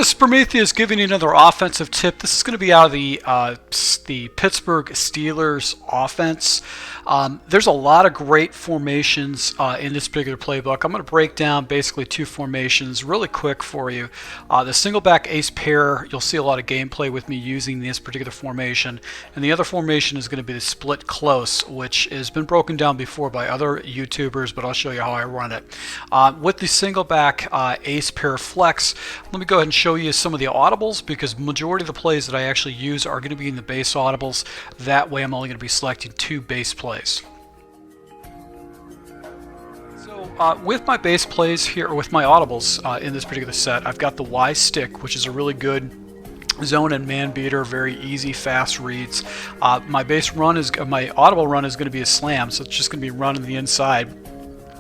this is Prometheus giving you another offensive tip. This is going to be out of the Pittsburgh Steelers offense. There's a lot of great formations in this particular playbook. I'm going to break down basically two formations really quick for you. The single back ace pair, you'll see a lot of gameplay with me using this particular formation. And the other formation is going to be the split close, which has been broken down before by other YouTubers, but I'll show you how I run it. With the single back ace pair flex, let me go ahead and show you some of the audibles, because majority of the plays that I actually use are going to be in the base audibles. That way I'm only going to be selecting two base plays. So with my base plays here, or with my audibles in this particular set, I've got the Y stick, which is a really good zone and man beater, very easy, fast reads. My audible run is going to be a slam, so it's just going to be running the inside.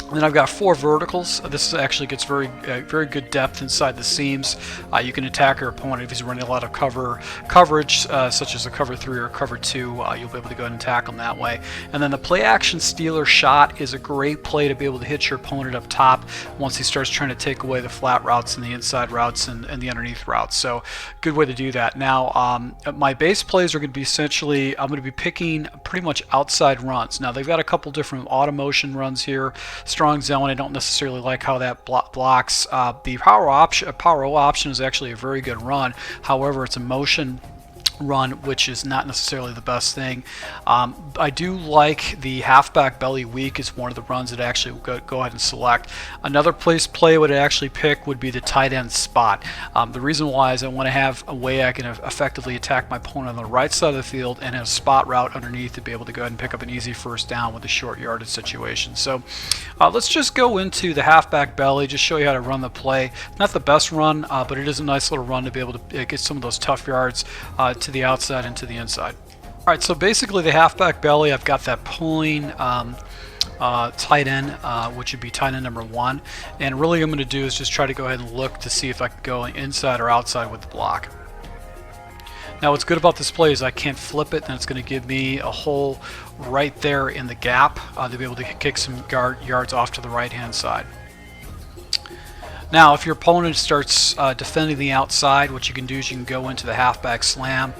And then I've got four verticals. This actually gets very good depth inside the seams. You can attack your opponent if he's running a lot of coverage, such as a cover 3 or cover 2. You'll be able to go ahead and tackle them that way. And then the play action Steeler shot is a great play to be able to hit your opponent up top once he starts trying to take away the flat routes and the inside routes and the underneath routes. So good way to do that. Now my base plays are going to be essentially, I'm going to be picking pretty much outside runs. Now they've got a couple different auto motion runs here. Strong zone, I don't necessarily like how that blocks. The power O option is actually a very good run. However, it's a motion run, which is not necessarily the best thing. I do like the halfback belly weak is one of the runs that I actually go ahead and select. Another play would actually pick would be the tight end spot. The reason why is I want to have a way I can effectively attack my opponent on the right side of the field and have a spot route underneath to be able to go ahead and pick up an easy first down with a short yardage situation. So let's just go into the halfback belly, just show you how to run the play. Not the best run, but it is a nice little run to be able to get some of those tough yards to the outside and to the inside. Alright, so basically the halfback belly, I've got that pulling tight end, which would be tight end number 1, and really I'm going to do is just try to go ahead and look to see if I can go inside or outside with the block. Now what's good about this play is I can't flip it, and it's going to give me a hole right there in the gap to be able to kick some yards off to the right hand side. Now, if your opponent starts defending the outside, what you can do is you can go into the halfback slam.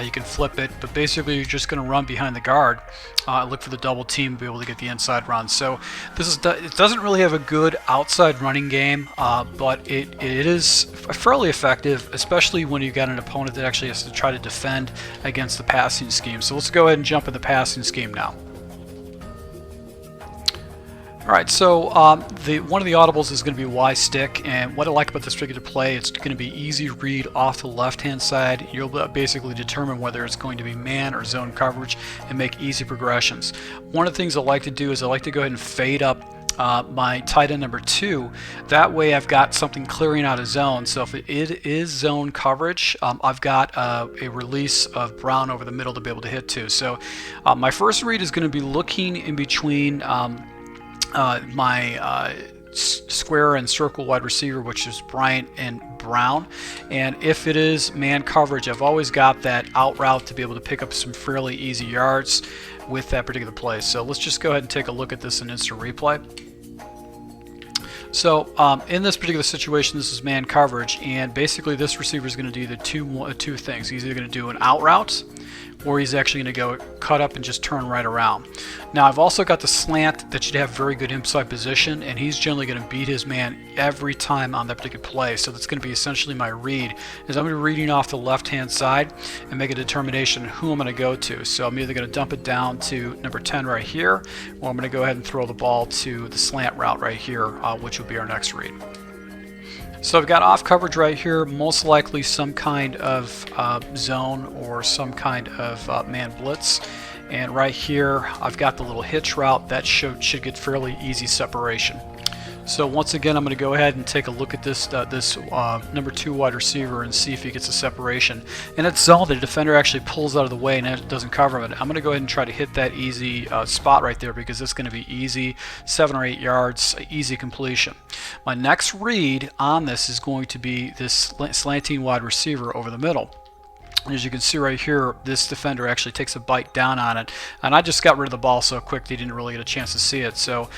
You can flip it, but basically you're just going to run behind the guard, look for the double team to be able to get the inside run. So it doesn't really have a good outside running game, but it is fairly effective, especially when you've got an opponent that actually has to try to defend against the passing scheme. So let's go ahead and jump in the passing scheme now. Alright, so one of the audibles is going to be Y stick, and what I like about this particular play, it's going to be easy read off the left hand side. You'll basically determine whether it's going to be man or zone coverage and make easy progressions. One of the things I like to do is I like to go ahead and fade up my tight end number 2. That way I've got something clearing out of zone. So if it is zone coverage, I've got a release of Brown over the middle to be able to hit to. So my first read is going to be looking in between my square and circle wide receiver, which is Bryant and Brown, and if it is man coverage, I've always got that out route to be able to pick up some fairly easy yards with that particular play. So let's just go ahead and take a look at this in instant replay. So in this particular situation, this is man coverage, and basically this receiver is going to do the two things. He's either going to do an out route, or he's actually going to go cut up and just turn right around. Now I've also got the slant that should have very good inside position, and he's generally going to beat his man every time on that particular play. So that's going to be essentially my read, is I'm going to be reading off the left hand side and make a determination on who I'm going to go to. So I'm either going to dump it down to number 10 right here, or I'm going to go ahead and throw the ball to the slant route right here, which will be our next read. So I've got off coverage right here, most likely some kind of zone or some kind of man blitz. And right here I've got the little hitch route that should get fairly easy separation. So once again, I'm going to go ahead and take a look at this number 2 wide receiver and see if he gets a separation. And it's zone, the defender actually pulls out of the way and it doesn't cover it. I'm going to go ahead and try to hit that easy spot right there, because it's going to be easy, 7 or 8 yards, easy completion. My next read on this is going to be this slanting wide receiver over the middle. And as you can see right here, this defender actually takes a bite down on it, and I just got rid of the ball so quick they didn't really get a chance to see it. So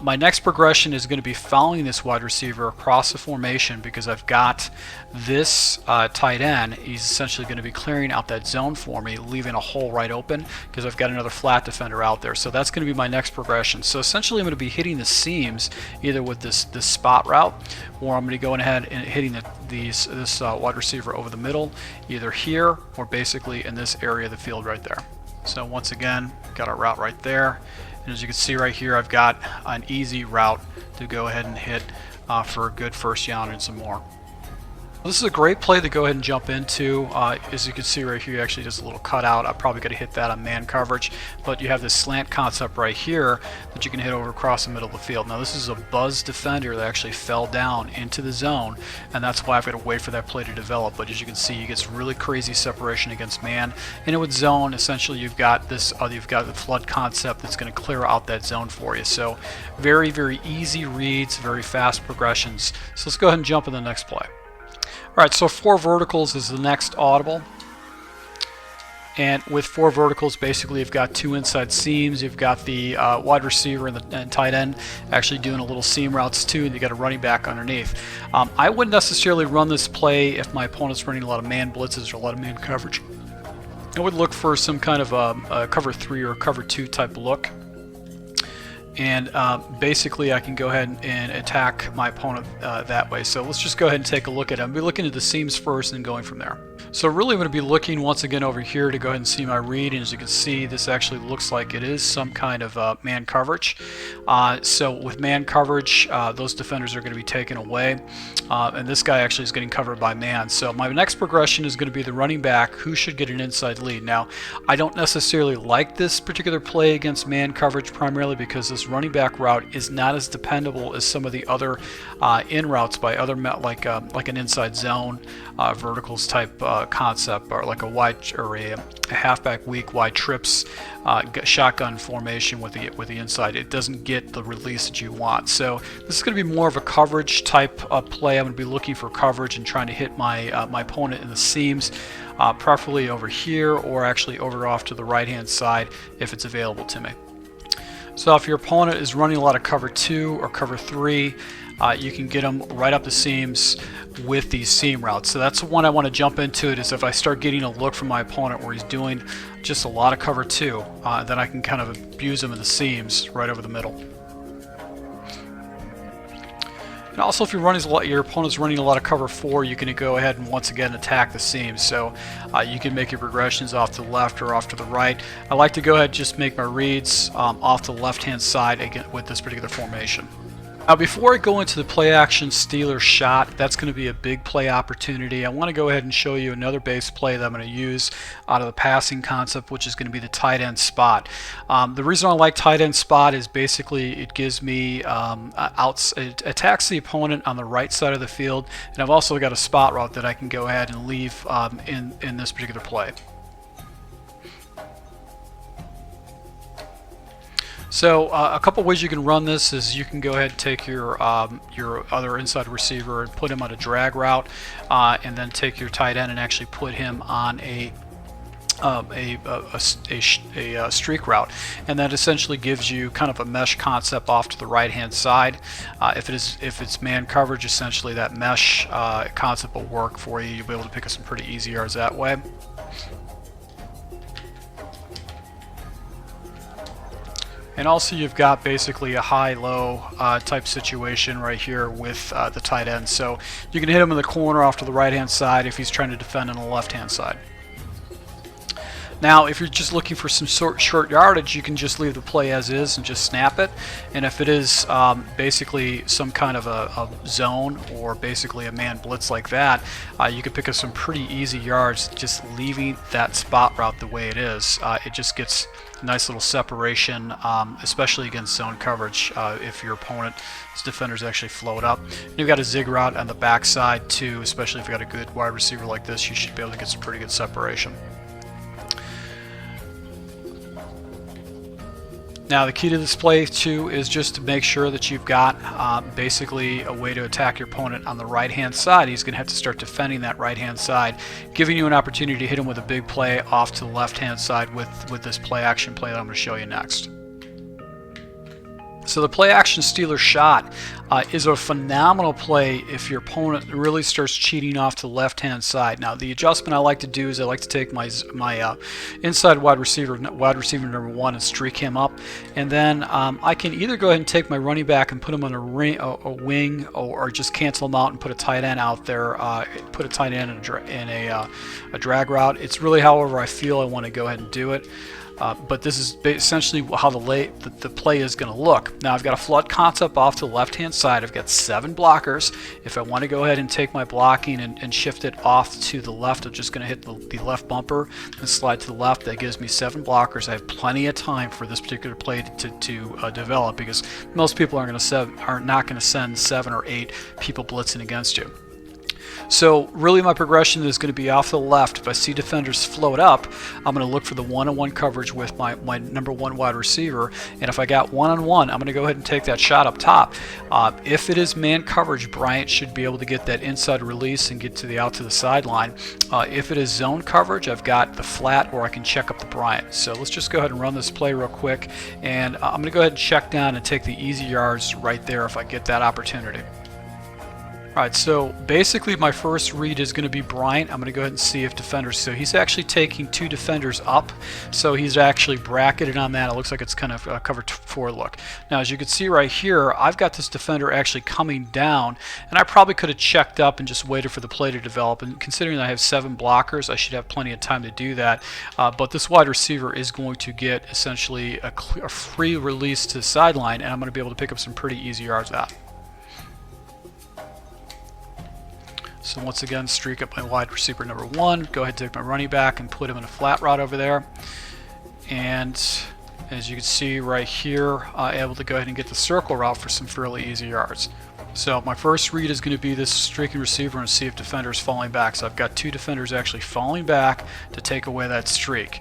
my next progression is going to be following this wide receiver across the formation, because I've got this tight end. He's essentially going to be clearing out that zone for me, leaving a hole right open, because I've got another flat defender out there. So that's going to be my next progression. So essentially I'm going to be hitting the seams either with this spot route, or I'm going to go ahead and hitting this wide receiver over the middle, either here or basically in this area of the field right there. So once again, got our route right there, and as you can see right here, I've got an easy route to go ahead and hit for a good first down and some more. This is a great play to go ahead and jump into. As you can see right here, actually just a little cutout. I probably got to hit that on man coverage, but you have this slant concept right here that you can hit over across the middle of the field. Now this is a buzz defender that actually fell down into the zone, and that's why I've got to wait for that play to develop. But as you can see, he gets really crazy separation against man, and with zone, essentially you've got this, you've got the flood concept that's going to clear out that zone for you. So very, very easy reads, very fast progressions. So let's go ahead and jump in the next play. Alright, so 4 verticals is the next audible. And with 4 verticals, basically you've got 2 inside seams, you've got the wide receiver and tight end actually doing a little seam routes too, and you got a running back underneath. I wouldn't necessarily run this play if my opponent's running a lot of man blitzes or a lot of man coverage. I would look for some kind of a cover 3 or cover 2 type look. And basically I can go ahead and attack my opponent that way. So let's just go ahead and take a look at it. I'll be looking at the seams first and going from there. So really I'm going to be looking once again over here to go ahead and see my read, and as you can see, this actually looks like it is some kind of man coverage. So with man coverage, those defenders are going to be taken away, and this guy actually is getting covered by man. So my next progression is going to be the running back who should get an inside lead. Now I don't necessarily like this particular play against man coverage, primarily because this running back route is not as dependable as some of the other in routes by other like an inside zone verticals type concept, or like a wide or a halfback weak wide trips shotgun formation with the inside. It doesn't get the release that you want. So this is going to be more of a coverage type of play. I'm going to be looking for coverage and trying to hit my my opponent in the seams, preferably over here or actually over off to the right hand side if it's available to me. So if your opponent is running a lot of cover 2 or cover 3, you can get them right up the seams with these seam routes. So that's the one I want to jump into. It is if I start getting a look from my opponent where he's doing just a lot of cover 2, then I can kind of abuse him in the seams right over the middle. And also, if your opponent's running a lot of cover 4, you can go ahead and once again attack the seams. So you can make your progressions off to the left or off to the right. I like to go ahead and just make my reads off the left-hand side again with this particular formation. Now before I go into the play action Steelers shot, that's going to be a big play opportunity. I want to go ahead and show you another base play that I'm going to use out of the passing concept, which is going to be the tight end spot. The reason I like tight end spot is basically it gives me it attacks the opponent on the right side of the field, and I've also got a spot route that I can go ahead and leave in this particular play. So a couple ways you can run this is you can go ahead and take your other inside receiver and put him on a drag route, and then take your tight end and actually put him on a streak route, and that essentially gives you kind of a mesh concept off to the right hand side. If it's man coverage, essentially that mesh concept will work for you. You'll be able to pick up some pretty easy yards that way. And also you've got basically a high-low type situation right here with the tight end. So you can hit him in the corner off to the right-hand side if he's trying to defend on the left-hand side. Now, if you're just looking for some short yardage, you can just leave the play as is and just snap it. And if it is basically some kind of a zone or basically a man blitz like that, you can pick up some pretty easy yards just leaving that spot route the way it is. It just gets a nice little separation, especially against zone coverage if your opponent's defenders actually float up. And you've got a zig route on the backside too, especially if you've got a good wide receiver like this. You should be able to get some pretty good separation. Now the key to this play too is just to make sure that you've got basically a way to attack your opponent on the right hand side. He's going to have to start defending that right hand side, giving you an opportunity to hit him with a big play off to the left hand side with this play action play that I'm going to show you next. So the play action Steelers shot is a phenomenal play if your opponent really starts cheating off to the left hand side. Now the adjustment I like to do is I like to take my inside wide receiver number 1 and streak him up, and then I can either go ahead and take my running back and put him on a wing, or just cancel him out and put a tight end out there, put a tight end in a drag route. It's really however I feel I want to go ahead and do it. But this is essentially how the play is going to look. Now I've got a flood concept off to the left hand side. I've got 7 blockers. If I want to go ahead and take my blocking and shift it off to the left, I'm just going to hit the left bumper and slide to the left. That gives me 7 blockers. I have plenty of time for this particular play to develop, because most people are not going to send 7 or 8 people blitzing against you. So really my progression is going to be off to the left. If I see defenders float up, I'm going to look for the one-on-one coverage with my number 1 wide receiver, and if I got one-on-one, I'm going to go ahead and take that shot up top. If it is man coverage, Bryant should be able to get that inside release and get to the out to the sideline. If it is zone coverage, I've got the flat, or I can check up the Bryant. So let's just go ahead and run this play real quick, and I'm going to go ahead and check down and take the easy yards right there if I get that opportunity. Alright, so basically my first read is going to be Bryant. I'm going to go ahead and see if defenders, so he's actually taking 2 defenders up, so he's actually bracketed on that. It looks like it's kind of a cover 4 look. Now as you can see right here, I've got this defender actually coming down, and I probably could have checked up and just waited for the play to develop, and considering that I have 7 blockers, I should have plenty of time to do that. But this wide receiver is going to get essentially a free release to the sideline, and I'm going to be able to pick up some pretty easy yards out. So once again, streak up my wide receiver number 1, go ahead and take my running back and put him in a flat route over there. And as you can see right here, able to go ahead and get the circle route for some fairly easy yards. So my first read is going to be this streaking receiver and see if defenders falling back. So I've got 2 defenders actually falling back to take away that streak.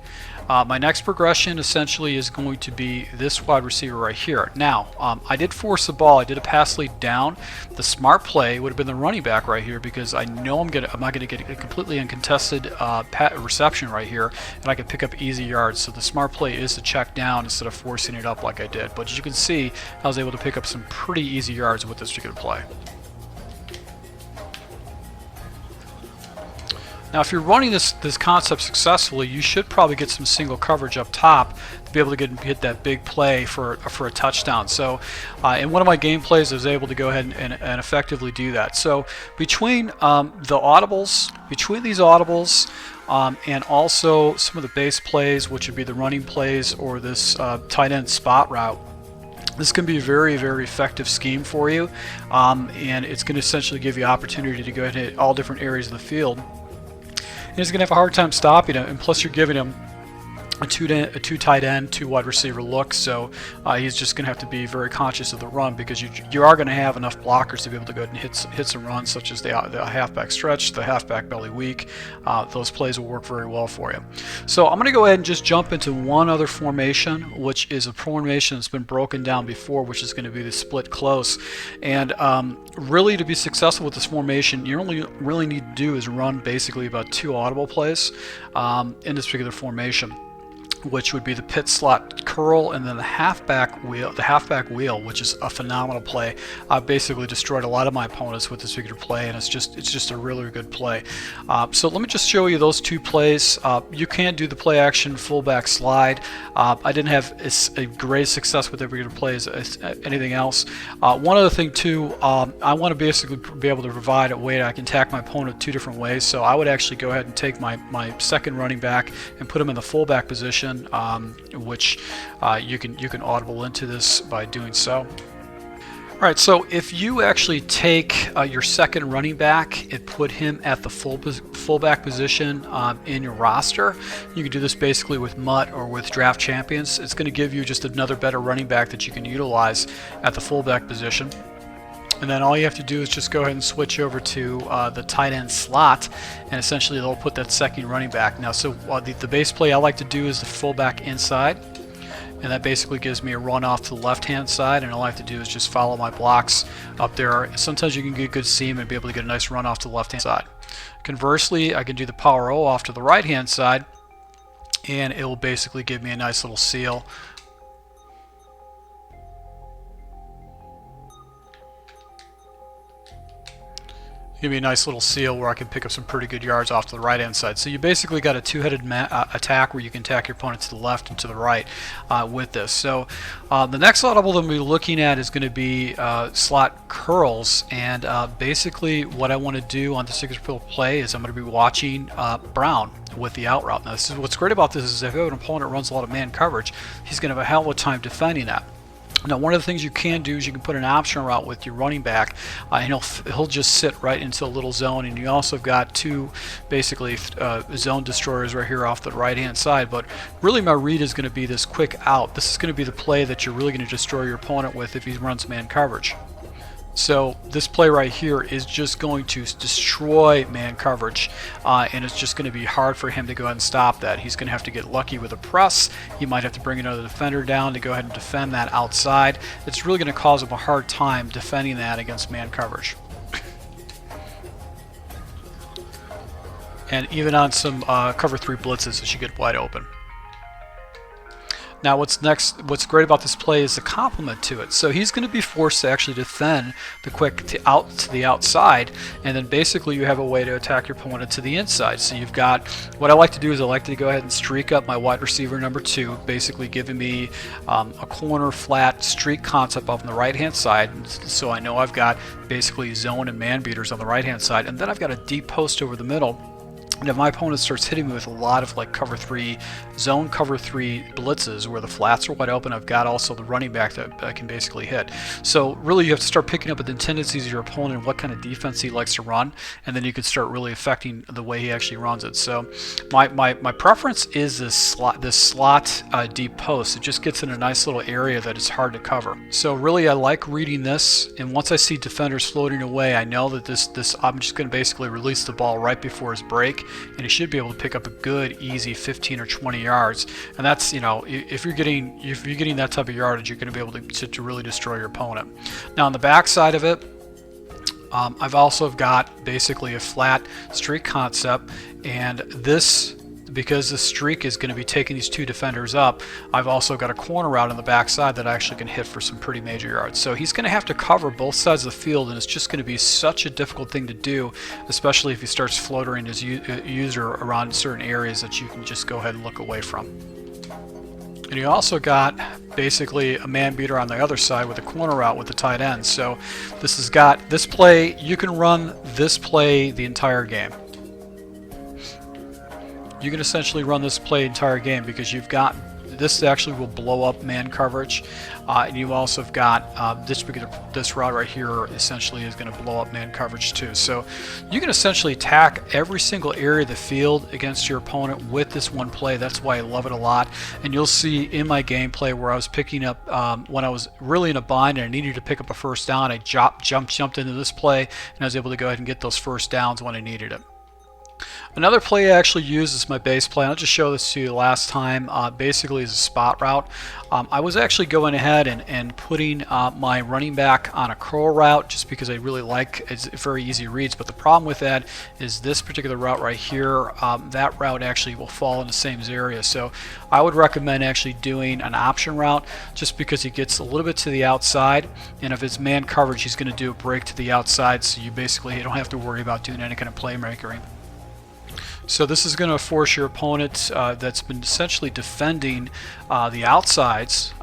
My next progression essentially is going to be this wide receiver right here. Now, I did force the ball. I did a pass lead down. The smart play would have been the running back right here, because I know I'm not going to get a completely uncontested reception right here, and I can pick up easy yards. So the smart play is to check down instead of forcing it up like I did. But as you can see, I was able to pick up some pretty easy yards with this particular play. Now if you're running this concept successfully, you should probably get some single coverage up top to be able to hit that big play for a touchdown. So in one of my game plays I was able to go ahead and effectively do that. So between these audibles, and also some of the base plays, which would be the running plays or this tight end spot route, this can be a very, very effective scheme for you, and it's going to essentially give you opportunity to go ahead and hit all different areas of the field. And he's going to have a hard time stopping him, and plus you're giving him a two tight end, 2 wide receiver look, so he's just going to have to be very conscious of the run, because you are going to have enough blockers to be able to go ahead and hit some runs, such as the halfback stretch, the halfback belly weak. Those plays will work very well for you. So I'm going to go ahead and just jump into one other formation, which is a formation that's been broken down before, which is going to be the split close. And really, to be successful with this formation, you only really need to do is run basically about 2 audible plays in this particular formation, which would be the pit slot curl and then the halfback wheel, which is a phenomenal play. I've basically destroyed a lot of my opponents with this particular play, and it's just a really good play. So let me just show you those 2 plays. You can do the play action fullback slide. I didn't have a great success with every play as anything else. One other thing too, I want to basically be able to provide a way that I can attack my opponent 2 different ways. So I would actually go ahead and take my second running back and put him in the fullback position, which you can audible into this by doing so. Alright, so if you actually take your second running back and put him at the fullback position in your roster, you can do this basically with Mutt or with Draft Champions. It's going to give you just another better running back that you can utilize at the fullback position. And then all you have to do is just go ahead and switch over to the tight end slot, and essentially they'll put that second running back. Now, so the base play I like to do is the fullback inside, and that basically gives me a run off to the left hand side, and all I have to do is just follow my blocks up there. Sometimes you can get good seam and be able to get a nice run off to the left hand side. Conversely, I can do the power O off to the right hand side, and it will basically give me a nice little seal. Give me a nice little seal where I can pick up some pretty good yards off to the right hand side. So you basically got a two-headed attack where you can attack your opponent to the left and to the right with this. So the next audible that we'll be looking at is going to be slot curls, and basically what I want to do on this particular play is I'm going to be watching Brown with the out route. Now this is what's great about this is if you have an opponent that runs a lot of man coverage, he's going to have a hell of a time defending that. Now, one of the things you can do is you can put an option route with your running back, and he'll just sit right into a little zone. And you also have got two basically zone destroyers right here off the right hand side. But really my read is going to be this quick out. This is going to be the play that you're really going to destroy your opponent with if he runs man coverage. So this play right here is just going to destroy man coverage, and it's just going to be hard for him to go ahead and stop that. He's going to have to get lucky with a press. He might have to bring another defender down to go ahead and defend that outside. It's really going to cause him a hard time defending that against man coverage. And even on some cover 3 blitzes, it should get wide open. Now what's great about this play is the complement to it. So he's going to be forced to actually defend the quick to the outside, and then basically you have a way to attack your opponent to the inside. So you've got, what I like to do is I like to go ahead and streak up my wide receiver number 2, basically giving me a corner flat streak concept up on the right hand side. So I know I've got basically zone and man beaters on the right hand side, and then I've got a deep post over the middle. And if my opponent starts hitting me with a lot of like cover 3, zone cover 3 blitzes where the flats are wide open, I've got also the running back that I can basically hit. So really you have to start picking up the tendencies of your opponent and what kind of defense he likes to run, and then you can start really affecting the way he actually runs it. So my preference is this slot deep post. It just gets in a nice little area that is hard to cover. So really I like reading this, and once I see defenders floating away, I know that I'm just going to basically release the ball right before his break, and he should be able to pick up a good easy 15 or 20 yards. And that's, you know, if you're getting that type of yardage, you're going to be able to really destroy your opponent. Now on the back side of it, I've also got basically a flat streak concept, and this, because the streak is going to be taking these 2 defenders up, I've also got a corner route on the backside that I actually can hit for some pretty major yards. So he's going to have to cover both sides of the field, and it's just going to be such a difficult thing to do, especially if he starts floatering his user around certain areas that you can just go ahead and look away from. And you also got basically a man beater on the other side with a corner route with the tight end. So this has got this play, you can run this play the entire game. You can essentially run this play entire game because you've got, this actually will blow up man coverage, and you also have got this route right here essentially is going to blow up man coverage too. So you can essentially attack every single area of the field against your opponent with this one play. That's why I love it a lot. And you'll see in my gameplay where I was picking up, when I was really in a bind and I needed to pick up a first down, I jumped into this play, and I was able to go ahead and get those first downs when I needed it. Another play I actually use is my base play. I'll just show this to you last time. Basically is a spot route. I was actually going ahead and putting my running back on a curl route just because I really like, it's very easy reads, but the problem with that is this particular route right here, that route actually will fall in the same area. So I would recommend actually doing an option route just because he gets a little bit to the outside, and if it's man coverage he's going to do a break to the outside, so you don't have to worry about doing any kind of playmaking. So this is going to force your opponent that's been essentially defending the outsides,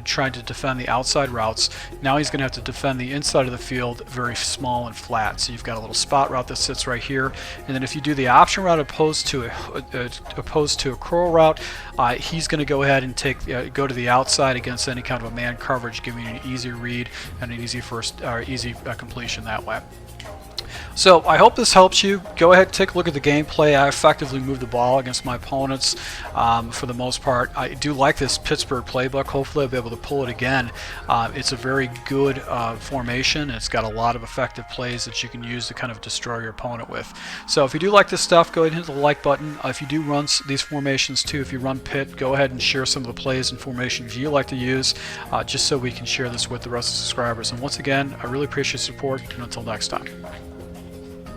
trying to defend the outside routes. Now he's going to have to defend the inside of the field very small and flat. So you've got a little spot route that sits right here, and then if you do the option route opposed to a curl route, he's going to go ahead and go to the outside against any kind of a man coverage, giving you an easy read and an easy completion that way. So I hope this helps you. Go ahead and take a look at the gameplay. I effectively moved the ball against my opponents for the most part. I do like this Pittsburgh playbook. Hopefully I'll be able to pull it again. It's a very good formation. It's got a lot of effective plays that you can use to kind of destroy your opponent with. So if you do like this stuff, go ahead and hit the like button. If you do run these formations too, if you run pit, go ahead and share some of the plays and formations you like to use, just so we can share this with the rest of the subscribers. And once again, I really appreciate your support, and until next time.